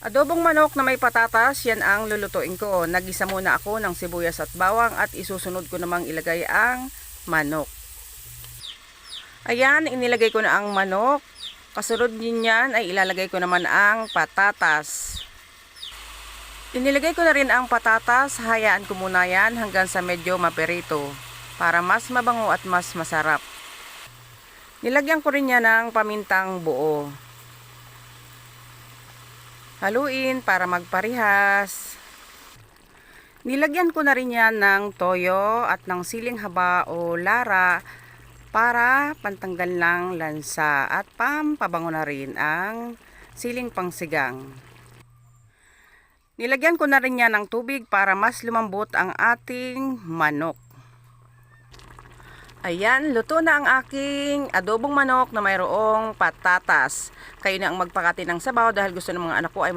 Adobong manok na may patatas, yan ang lulutuin ko. Nagisa muna ako ng sibuyas at bawang at isusunod ko namang ilagay ang manok. Ayan, inilagay ko na ang manok. Kasunod din yan ay ilalagay ko naman ang patatas. Inilagay ko na rin ang patatas, hayaan ko muna yan hanggang sa medyo maperito para mas mabango at mas masarap. Nilagyan ko rin yan ng pamintang buo. Haluin para magparihas. Nilagyan ko na rin yan ng toyo at ng siling haba o lara para pantanggal ng lansa at pampabango na rin ang siling pangsigang. Nilagyan ko na rin yan ng tubig para mas lumambot ang ating manok. Ayan, luto na ang aking adobong manok na mayroong patatas. Kayo na ang magpakati ng sabaw dahil gusto ng mga anak ko ay